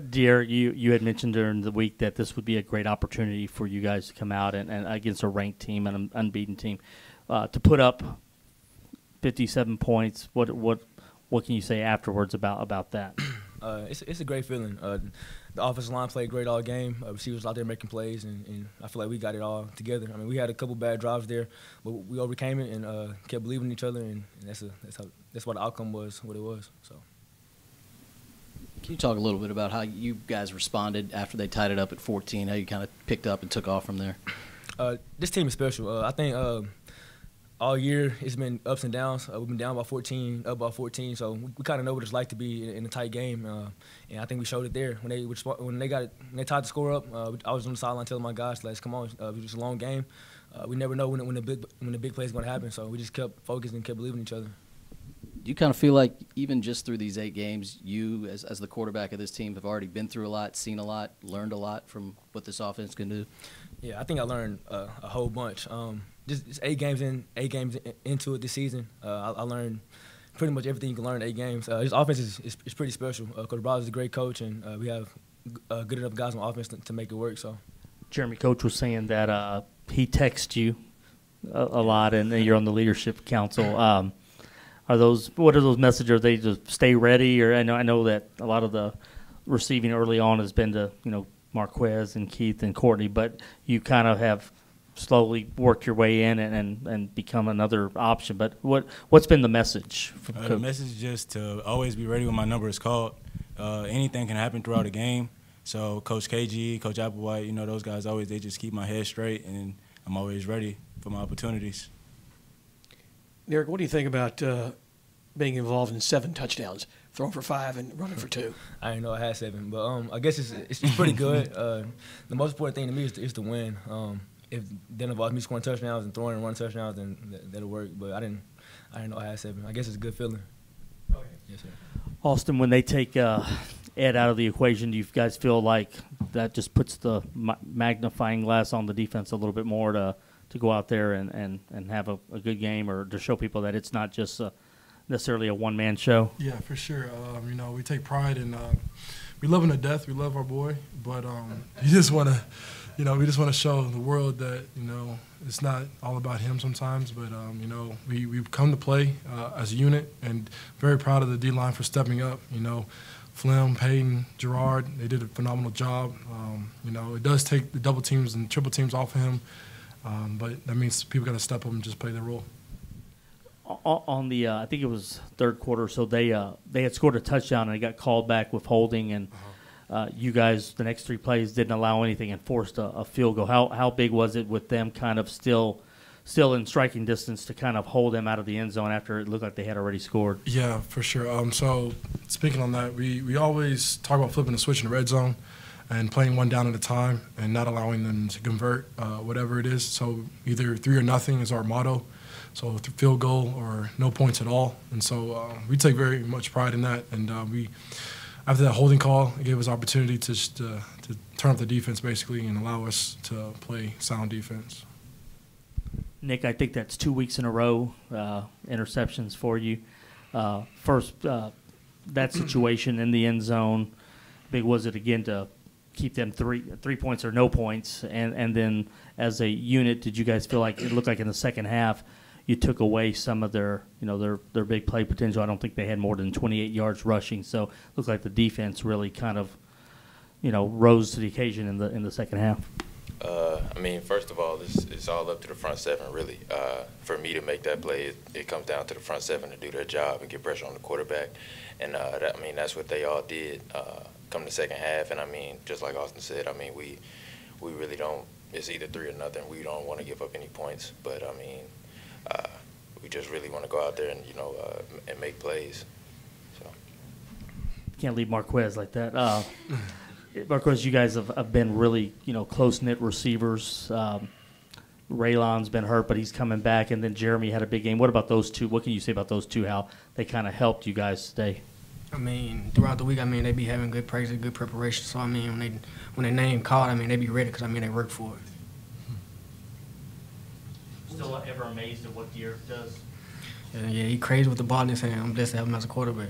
Dear, you had mentioned during the week that this would be a great opportunity for you guys to come out and against a ranked team and an unbeaten team to put up 57 points. What can you say afterwards about that? It's a great feeling. The offensive line played great all game. Receivers out there making plays, and I feel like we got it all together. I mean, we had a couple bad drives there, but we overcame it and kept believing in each other, and that's why the outcome was what it was. So. Can you talk a little bit about how you guys responded after they tied it up at 14, how you kind of picked up and took off from there? This team is special. I think all year it's been ups and downs. We've been down by 14, up by 14, so we kind of know what it's like to be in a tight game, and I think we showed it there. When they tied the score up, I was on the sideline telling my guys, "Let's come on, it was a long game. We never know when the big play is going to happen." So we just kept focused and kept believing in each other. Do you kind of feel like even just through these 8 games, you as the quarterback of this team have already been through a lot, seen a lot, learned a lot from what this offense can do? Yeah, I think I learned a whole bunch. Just 8 games into it this season, I learned pretty much everything you can learn in 8 games. This offense is pretty special. Coach Bowers is a great coach, and we have good enough guys on offense to make it work. So, Jeremy, Coach was saying that he texts you a lot, and you're on the leadership council. What are those messages? Are they to stay ready? Or I know that a lot of the receiving early on has been to Marquez and Keith and Courtney, but you kind of have slowly worked your way in and become another option. But what's been the message? The message is just to always be ready when my number is called. Anything can happen throughout a game. So Coach KG, Coach Applewhite, those guys they just keep my head straight, and I'm always ready for my opportunities. Derek, what do you think about being involved in 7 touchdowns, throwing for 5 and running for 2? I didn't know I had 7, but I guess it's pretty good. The most important thing to me is to win. If that involves me scoring touchdowns and throwing and running touchdowns, then that'll work. But I didn't know I had 7. I guess it's a good feeling. Okay. Yes, sir. Austin, when they take Ed out of the equation, do you guys feel like that just puts the magnifying glass on the defense a little bit more to go out there and have a good game, or to show people that it's not just necessarily a one-man show? Yeah, for sure. We take pride in we love him to death. We love our boy, but you just want to, we just want to show the world that it's not all about him sometimes. But we've come to play as a unit, and very proud of the D-line for stepping up. Flem, Payton, Gerard, they did a phenomenal job. It does take the double teams and triple teams off of him. But that means people got to step up and just play their role. On the, I think it was third quarter, so they had scored a touchdown and it got called back with holding, and you guys, the next 3 plays, didn't allow anything and forced a field goal. How big was it with them kind of still in striking distance to kind of hold them out of the end zone after it looked like they had already scored? Yeah, for sure. So speaking on that, we always talk about flipping the switch in the red zone and playing one down at a time and not allowing them to convert whatever it is. So either 3 or nothing is our motto. So field goal or no points at all. And so we take very much pride in that. And after that holding call, it gave us opportunity to turn up the defense basically and allow us to play sound defense. Nick, I think that's 2 weeks in a row interceptions for you. First, that situation in the end zone, big was it again to keep them 3 points or no points? And then as a unit, did you guys feel like it looked like in the second half you took away some of their big play potential? I don't think they had more than 28 yards rushing, so it looked like the defense really kind of rose to the occasion in the second half. First of all, it's all up to the front 7, really. For me to make that play, it comes down to the front 7 to do their job and get pressure on the quarterback. And, that's what they all did come the second half. And, just like Austin said, we really don't – it's either 3 or nothing. We don't want to give up any points. But, we just really want to go out there and, and make plays. So. Can't leave Marquez like that. Marquez, you guys have been really, close-knit receivers. Raylon's been hurt, but he's coming back, and then Jeremy had a big game. What about those 2? What can you say about those 2, how they kind of helped you guys stay? Throughout the week, they be having good practice, good preparation. So, when they name called, they be ready because, they work for it. Still ever amazed at what Derek does? Yeah, he crazy with the ball in his hand. I'm blessed to have him as a quarterback.